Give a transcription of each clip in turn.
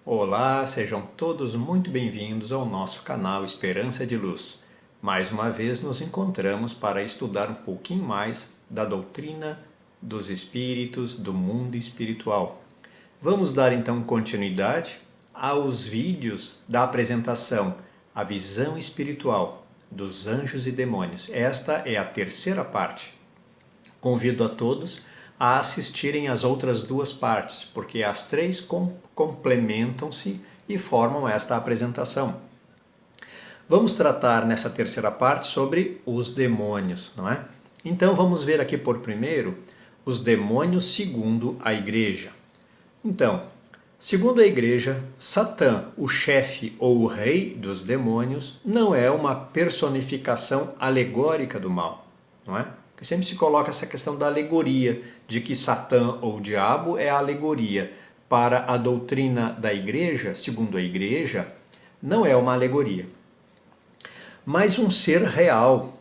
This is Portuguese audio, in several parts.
Olá, sejam todos muito bem-vindos ao nosso canal Esperança de Luz. Mais uma vez nos encontramos para estudar um pouquinho mais da doutrina dos espíritos, do mundo espiritual. Vamos dar então continuidade aos vídeos da apresentação A Visão Espiritual dos Anjos e Demônios. Esta é a terceira parte. Convido a todos a assistirem às outras duas partes, porque as três complementam-se e formam esta apresentação. Vamos tratar nessa terceira parte sobre os demônios, não é? Então vamos ver aqui por primeiro os demônios segundo a Igreja. Então, segundo a Igreja, Satã, o chefe ou o rei dos demônios, não é uma personificação alegórica do mal, não é? Porque sempre se coloca essa questão da alegoria, de que Satã ou o diabo é a alegoria. Para a doutrina da Igreja, segundo a Igreja, não é uma alegoria, mas um ser real,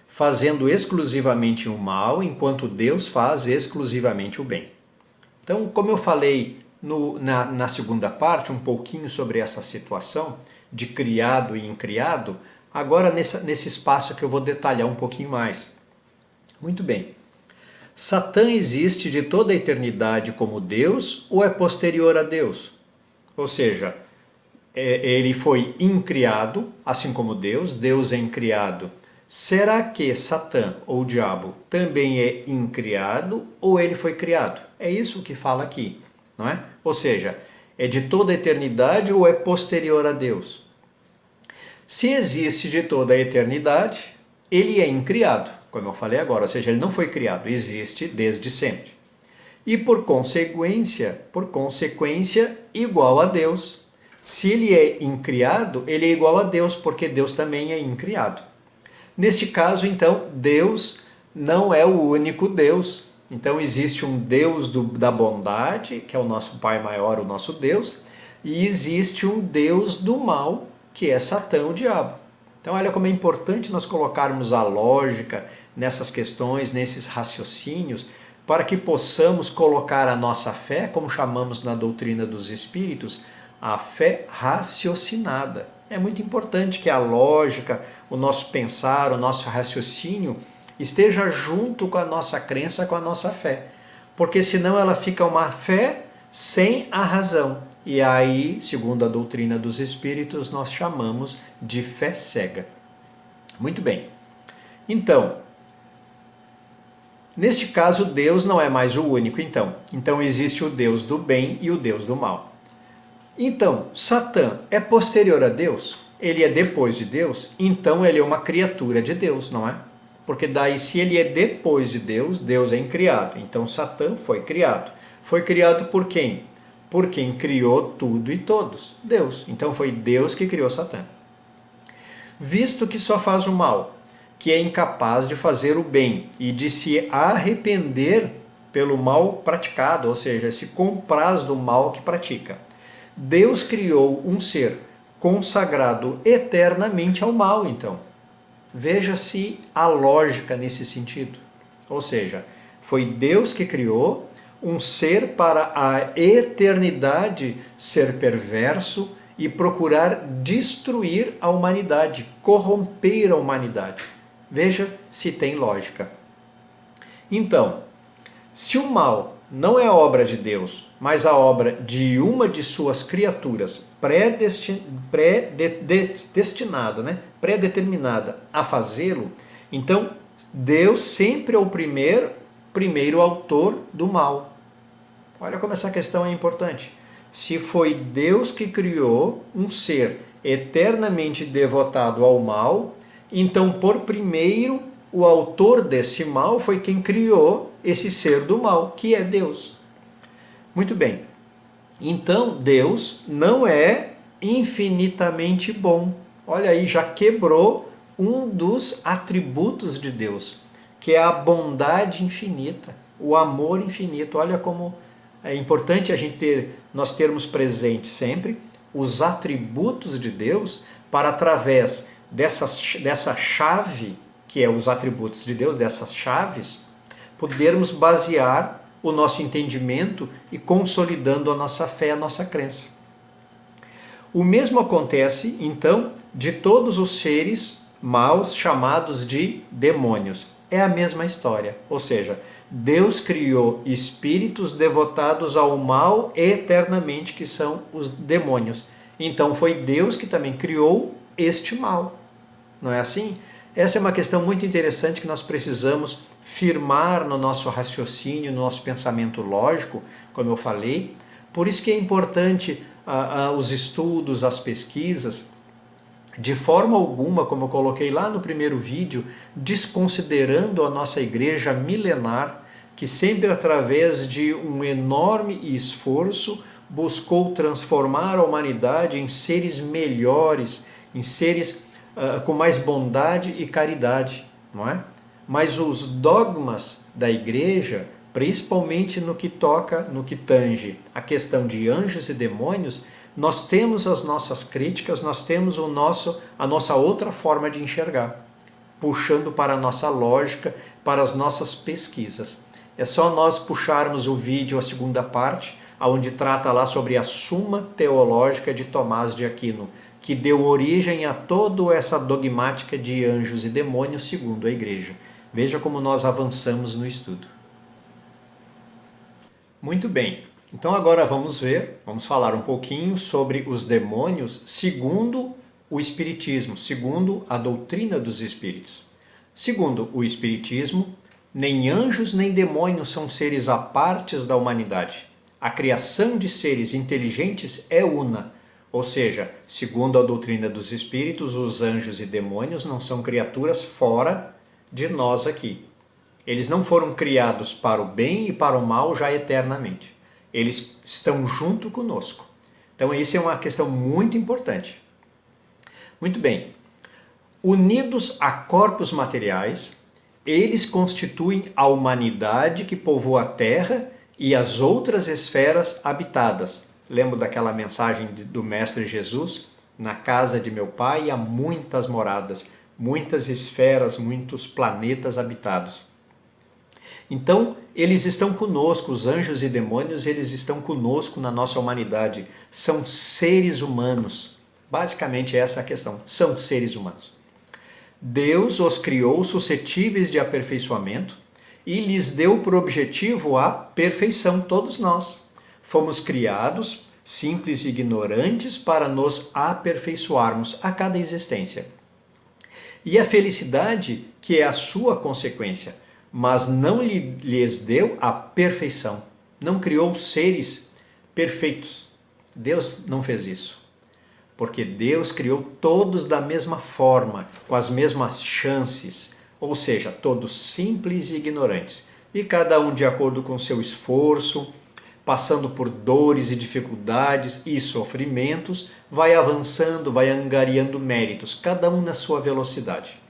fazendo exclusivamente o mal, enquanto Deus faz exclusivamente o bem. Então, como eu falei na segunda parte, um pouquinho sobre essa situação de criado e incriado, agora nesse espaço que eu vou detalhar um pouquinho mais. Muito bem. Satã existe de toda a eternidade como Deus ou é posterior a Deus? Ou seja, ele foi incriado, assim como Deus, Deus é incriado. Será que Satã ou o diabo também é incriado ou ele foi criado? É isso que fala aqui, não é? Ou seja, é de toda a eternidade ou é posterior a Deus? Se existe de toda a eternidade, ele é incriado, como eu falei agora, ou seja, ele não foi criado, existe desde sempre. E por consequência, igual a Deus. Se ele é incriado, ele é igual a Deus, porque Deus também é incriado. Neste caso, então, Deus não é o único Deus. Então existe um Deus da bondade, que é o nosso Pai maior, o nosso Deus, e existe um Deus do mal, que é Satã, o diabo. Então olha como é importante nós colocarmos a lógica nessas questões, nesses raciocínios, para que possamos colocar a nossa fé, como chamamos na doutrina dos espíritos, a fé raciocinada. É muito importante que a lógica, o nosso pensar, o nosso raciocínio esteja junto com a nossa crença, com a nossa fé. Porque senão ela fica uma fé sem a razão. E aí, segundo a doutrina dos espíritos, nós chamamos de fé cega. Muito bem. Então, neste caso, Deus não é mais o único, então. Então existe o Deus do bem e o Deus do mal. Então, Satã é posterior a Deus? Ele é depois de Deus? Então ele é uma criatura de Deus, não é? Porque daí, se ele é depois de Deus, Deus é incriado. Então Satã foi criado. Foi criado por quem? Por quem criou tudo e todos, Deus. Então foi Deus que criou Satã. Visto que só faz o mal, que é incapaz de fazer o bem e de se arrepender pelo mal praticado, ou seja, se compraz do mal que pratica, Deus criou um ser consagrado eternamente ao mal, então. Veja-se a lógica nesse sentido. Ou seja, foi Deus que criou um ser para a eternidade ser perverso e procurar destruir a humanidade, corromper a humanidade. Veja se tem lógica. Então, se o mal não é obra de Deus, mas a obra de uma de suas criaturas predeterminada a fazê-lo, então Deus sempre é o primeiro autor do mal. Olha como essa questão é importante. Se foi Deus que criou um ser eternamente devotado ao mal, então por primeiro o autor desse mal foi quem criou esse ser do mal, que é Deus. Muito bem. Então Deus não é infinitamente bom. Olha aí, já quebrou um dos atributos de Deus, que é a bondade infinita, o amor infinito. Olha como é importante nós termos presente sempre os atributos de Deus para, através dessa chave, que é os atributos de Deus, dessas chaves, podermos basear o nosso entendimento e consolidando a nossa fé, a nossa crença. O mesmo acontece, então, de todos os seres maus chamados de demônios. É a mesma história, ou seja, Deus criou espíritos devotados ao mal eternamente, que são os demônios. Então foi Deus que também criou este mal. Não é assim? Essa é uma questão muito interessante que nós precisamos firmar no nosso raciocínio, no nosso pensamento lógico, como eu falei. Por isso que é importante os estudos, as pesquisas, de forma alguma, como eu coloquei lá no primeiro vídeo, desconsiderando a nossa igreja milenar, que sempre através de um enorme esforço buscou transformar a humanidade em seres melhores, em seres com mais bondade e caridade, não é? Mas os dogmas da igreja, principalmente no que toca, no que tange a questão de anjos e demônios, nós temos as nossas críticas, nós temos a nossa outra forma de enxergar, puxando para a nossa lógica, para as nossas pesquisas. É só nós puxarmos o vídeo, a segunda parte, onde trata lá sobre a Suma Teológica de Tomás de Aquino, que deu origem a toda essa dogmática de anjos e demônios segundo a igreja. Veja como nós avançamos no estudo. Muito bem, então agora vamos falar um pouquinho sobre os demônios segundo o Espiritismo, segundo a doutrina dos Espíritos. Segundo o Espiritismo, nem anjos nem demônios são seres à parte da humanidade. A criação de seres inteligentes é una, ou seja, segundo a doutrina dos Espíritos, os anjos e demônios não são criaturas fora de nós aqui. Eles não foram criados para o bem e para o mal já eternamente. Eles estão junto conosco. Então, isso é uma questão muito importante. Muito bem. Unidos a corpos materiais, eles constituem a humanidade que povoa a Terra e as outras esferas habitadas. Lembro daquela mensagem do Mestre Jesus? Na casa de meu Pai há muitas moradas, muitas esferas, muitos planetas habitados. Então, eles estão conosco, os anjos e demônios, eles estão conosco na nossa humanidade. São seres humanos. Basicamente essa é a questão, são seres humanos. Deus os criou suscetíveis de aperfeiçoamento e lhes deu por objetivo a perfeição, todos nós. Fomos criados, simples e ignorantes, para nos aperfeiçoarmos a cada existência. E a felicidade, que é a sua consequência, mas não lhes deu a perfeição. Não criou seres perfeitos. Deus não fez isso. Porque Deus criou todos da mesma forma, com as mesmas chances, ou seja, todos simples e ignorantes, e cada um de acordo com seu esforço, passando por dores e dificuldades e sofrimentos, vai avançando, vai angariando méritos, cada um na sua velocidade.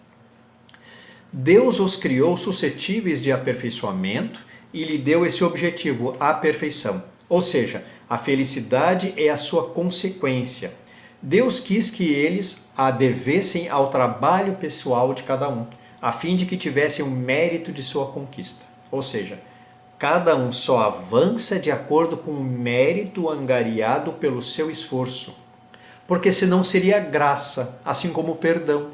Deus os criou suscetíveis de aperfeiçoamento e lhe deu esse objetivo, a perfeição. Ou seja, a felicidade é a sua consequência. Deus quis que eles a devessem ao trabalho pessoal de cada um, a fim de que tivessem o mérito de sua conquista. Ou seja, cada um só avança de acordo com o mérito angariado pelo seu esforço. Porque senão seria graça, assim como o perdão.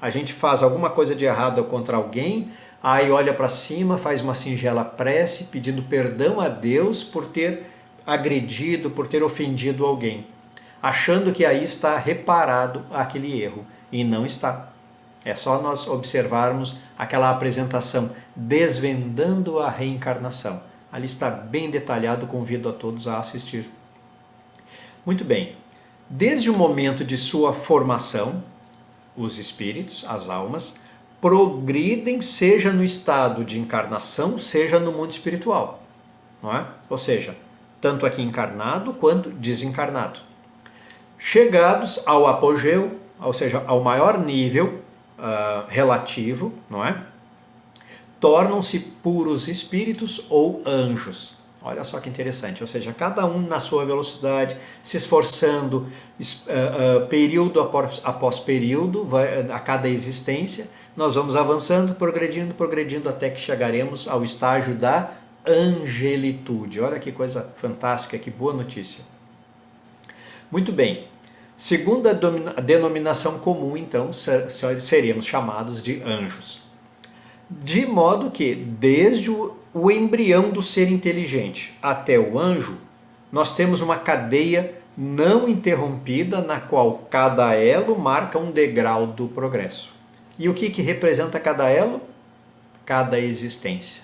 A gente faz alguma coisa de errado contra alguém, aí olha para cima, faz uma singela prece pedindo perdão a Deus por ter agredido, por ter ofendido alguém, achando que aí está reparado aquele erro, e não está. É só nós observarmos aquela apresentação, desvendando a reencarnação. Ali está bem detalhado, convido a todos a assistir. Muito bem, desde o momento de sua formação, os espíritos, as almas, progridem seja no estado de encarnação, seja no mundo espiritual. Não é? Ou seja, tanto aqui encarnado quanto desencarnado. Chegados ao apogeu, ou seja, ao maior nível relativo, não é? Tornam-se puros espíritos ou anjos. Olha só que interessante, ou seja, cada um na sua velocidade, se esforçando, período após período, a cada existência, nós vamos avançando, progredindo, até que chegaremos ao estágio da angelitude. Olha que coisa fantástica, que boa notícia. Muito bem, Segundo a denominação comum, então, seríamos chamados de anjos. De modo que, desde o embrião do ser inteligente até o anjo, nós temos uma cadeia não interrompida na qual cada elo marca um degrau do progresso. E o que representa cada elo? Cada existência.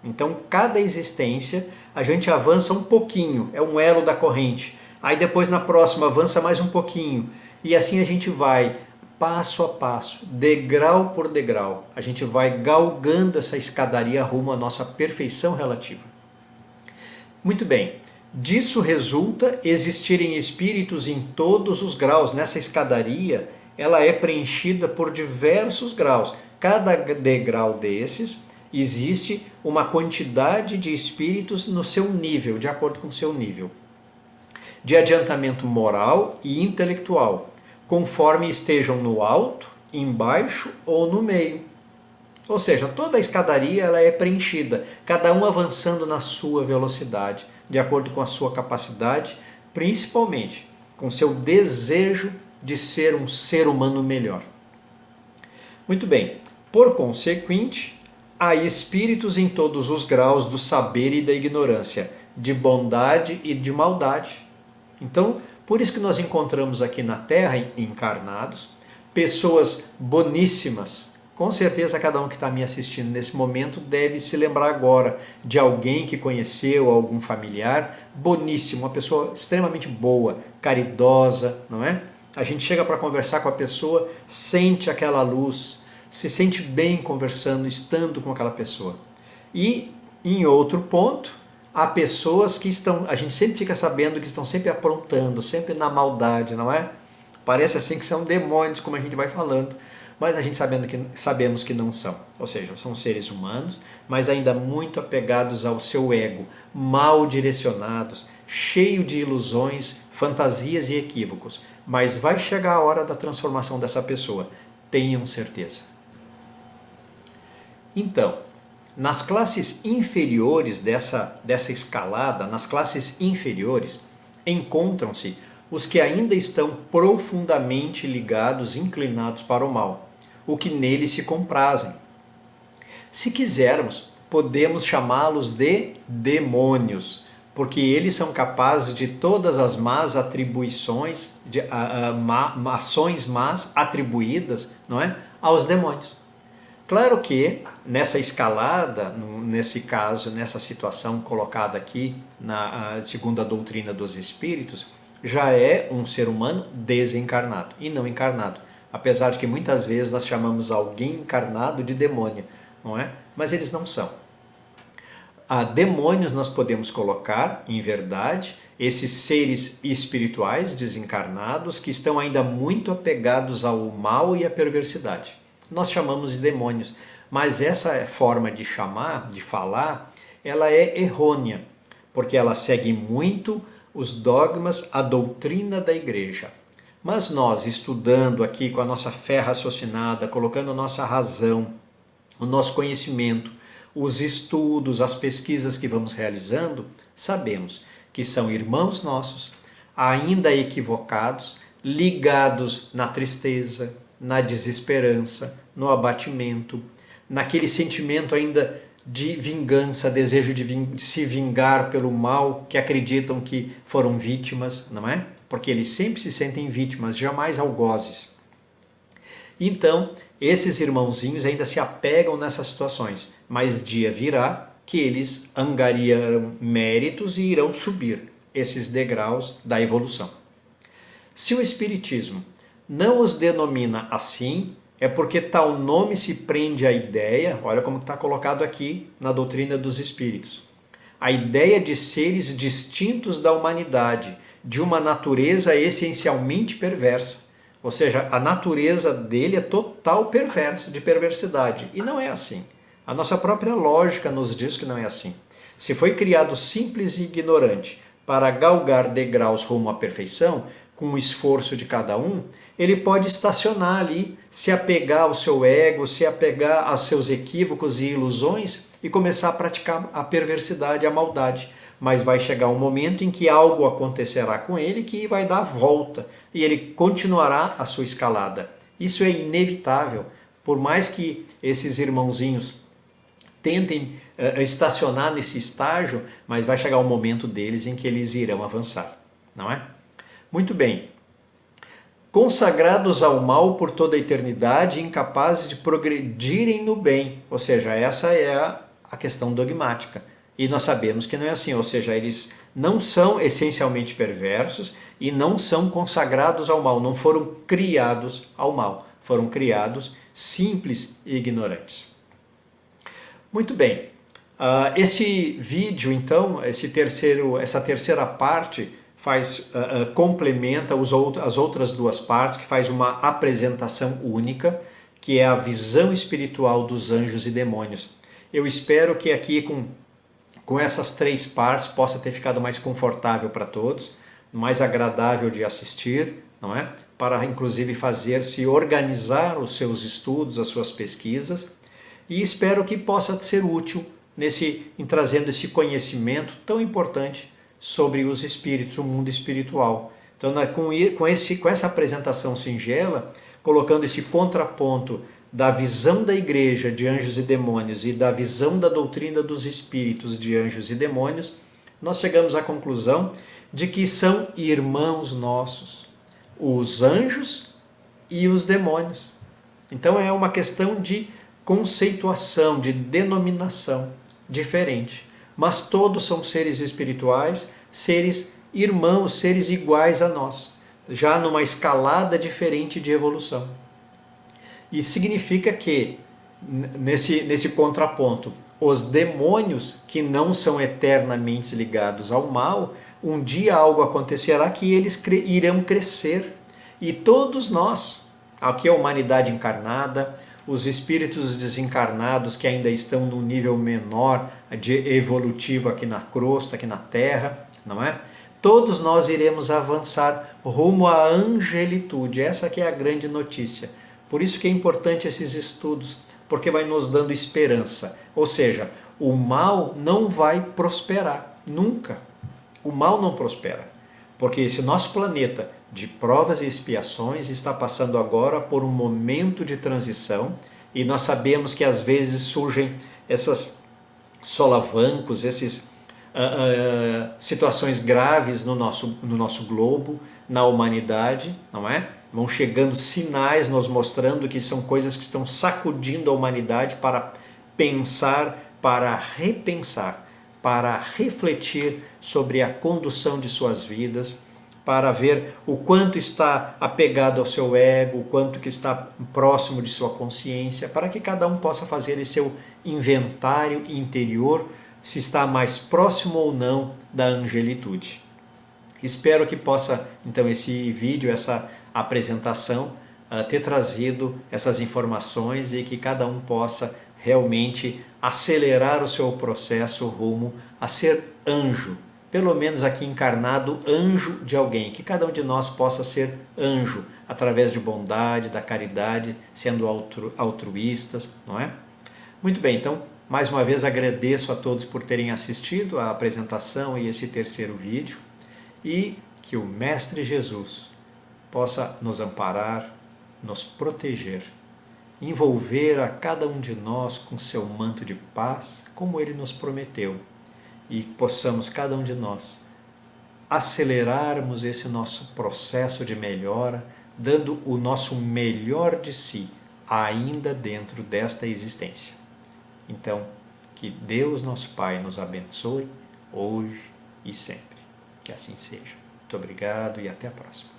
Então, cada existência, a gente avança um pouquinho, é um elo da corrente. Aí depois na próxima avança mais um pouquinho. E assim a gente vai, passo a passo, degrau por degrau. A gente vai galgando essa escadaria rumo à nossa perfeição relativa. Muito bem. Disso resulta existirem espíritos em todos os graus. Nessa escadaria, ela é preenchida por diversos graus. Cada degrau desses existe uma quantidade de espíritos no seu nível, de acordo com o seu nível de adiantamento moral e intelectual, conforme estejam no alto, embaixo ou no meio. Ou seja, toda a escadaria ela é preenchida, cada um avançando na sua velocidade, de acordo com a sua capacidade, principalmente com seu desejo de ser um ser humano melhor. Muito bem, por consequente, há espíritos em todos os graus do saber e da ignorância, de bondade e de maldade. Então, por isso que nós encontramos aqui na Terra, encarnados, pessoas boníssimas. Com certeza cada um que está me assistindo nesse momento deve se lembrar agora de alguém que conheceu, algum familiar boníssimo, uma pessoa extremamente boa, caridosa, não é? A gente chega para conversar com a pessoa, sente aquela luz, se sente bem conversando, estando com aquela pessoa. E em outro ponto, há pessoas que estão, a gente sempre fica sabendo que estão sempre aprontando, sempre na maldade, não é? Parece assim que são demônios, como a gente vai falando, mas a gente sabemos que não são. Ou seja, são seres humanos, mas ainda muito apegados ao seu ego, mal direcionados, cheio de ilusões, fantasias e equívocos. Mas vai chegar a hora da transformação dessa pessoa, tenham certeza. Então, nas classes inferiores dessa escalada, nas classes inferiores, encontram-se os que ainda estão profundamente ligados, inclinados para o mal, o que nele se comprazem. Se quisermos, podemos chamá-los de demônios, porque eles são capazes de todas as más atribuições, ações más atribuídas, não é, aos demônios. Claro que nessa escalada, nesse caso, nessa situação colocada aqui, segundo a doutrina dos espíritos, já é um ser humano desencarnado e não encarnado. Apesar de que muitas vezes nós chamamos alguém encarnado de demônio, não é? Mas eles não são. A demônios nós podemos colocar, em verdade, esses seres espirituais desencarnados que estão ainda muito apegados ao mal e à perversidade. Nós chamamos de demônios, mas essa forma de chamar, de falar, ela é errônea, porque ela segue muito os dogmas, a doutrina da igreja. Mas nós, estudando aqui com a nossa fé raciocinada, colocando a nossa razão, o nosso conhecimento, os estudos, as pesquisas que vamos realizando, sabemos que são irmãos nossos, ainda equivocados, ligados na tristeza, na desesperança, no abatimento, naquele sentimento ainda de vingança, desejo de se vingar pelo mal, que acreditam que foram vítimas, não é? Porque eles sempre se sentem vítimas, jamais algozes. Então, esses irmãozinhos ainda se apegam nessas situações, mas dia virá que eles angariarão méritos e irão subir esses degraus da evolução. Se o Espiritismo não os denomina assim, é porque tal nome se prende à ideia, olha como está colocado aqui na doutrina dos Espíritos, a ideia de seres distintos da humanidade, de uma natureza essencialmente perversa. Ou seja, a natureza dele é total perversa, de perversidade. E não é assim. A nossa própria lógica nos diz que não é assim. Se foi criado simples e ignorante para galgar degraus rumo à perfeição, com o esforço de cada um, ele pode estacionar ali, se apegar ao seu ego, se apegar aos seus equívocos e ilusões e começar a praticar a perversidade, a maldade. Mas vai chegar um momento em que algo acontecerá com ele que vai dar a volta e ele continuará a sua escalada. Isso é inevitável, por mais que esses irmãozinhos tentem estacionar nesse estágio, mas vai chegar um momento deles em que eles irão avançar, não é? Muito bem. Consagrados ao mal por toda a eternidade, incapazes de progredirem no bem. Ou seja, essa é a questão dogmática. E nós sabemos que não é assim, ou seja, eles não são essencialmente perversos e não são consagrados ao mal, não foram criados ao mal, foram criados simples e ignorantes. Muito bem, esse vídeo então, essa terceira parte complementa as outras duas partes, que faz uma apresentação única, que é a visão espiritual dos anjos e demônios. Eu espero que aqui com essas três partes possa ter ficado mais confortável para todos, mais agradável de assistir, não é? Para inclusive fazer-se organizar os seus estudos, as suas pesquisas, e espero que possa ser útil em trazendo esse conhecimento tão importante sobre os espíritos, o mundo espiritual. Então, com essa apresentação singela, colocando esse contraponto da visão da igreja de anjos e demônios e da visão da doutrina dos espíritos de anjos e demônios, nós chegamos à conclusão de que são irmãos nossos, os anjos e os demônios. Então é uma questão de conceituação, de denominação diferente. Mas todos são seres espirituais, seres irmãos, seres iguais a nós, já numa escalada diferente de evolução. E significa que, nesse contraponto, os demônios que não são eternamente ligados ao mal, um dia algo acontecerá que eles irão crescer. E todos nós, aqui a humanidade encarnada, os espíritos desencarnados que ainda estão no nível menor de evolutivo aqui na crosta, aqui na Terra, não é? Todos nós iremos avançar rumo à angelitude. Essa que é a grande notícia. Por isso que é importante esses estudos, porque vai nos dando esperança. Ou seja, o mal não vai prosperar, nunca. O mal não prospera, porque esse nosso planeta de provas e expiações está passando agora por um momento de transição e nós sabemos que às vezes surgem essas solavancos, essas situações graves no nosso globo, na humanidade, não é? Vão chegando sinais nos mostrando que são coisas que estão sacudindo a humanidade para pensar, para repensar, para refletir sobre a condução de suas vidas, para ver o quanto está apegado ao seu ego, o quanto que está próximo de sua consciência, para que cada um possa fazer esse seu inventário interior, se está mais próximo ou não da angelitude. Espero que possa, então, esse vídeo, essa apresentação, ter trazido essas informações e que cada um possa realmente acelerar o seu processo rumo a ser anjo, pelo menos aqui encarnado, anjo de alguém, que cada um de nós possa ser anjo, através de bondade, da caridade, sendo altruístas, não é? Muito bem, então, mais uma vez agradeço a todos por terem assistido à apresentação e esse terceiro vídeo, e que o Mestre Jesus possa nos amparar, nos proteger, envolver a cada um de nós com seu manto de paz, como ele nos prometeu, e possamos cada um de nós acelerarmos esse nosso processo de melhora, dando o nosso melhor de si, ainda dentro desta existência. Então, que Deus, nosso Pai, nos abençoe hoje e sempre. Que assim seja. Muito obrigado e até a próxima.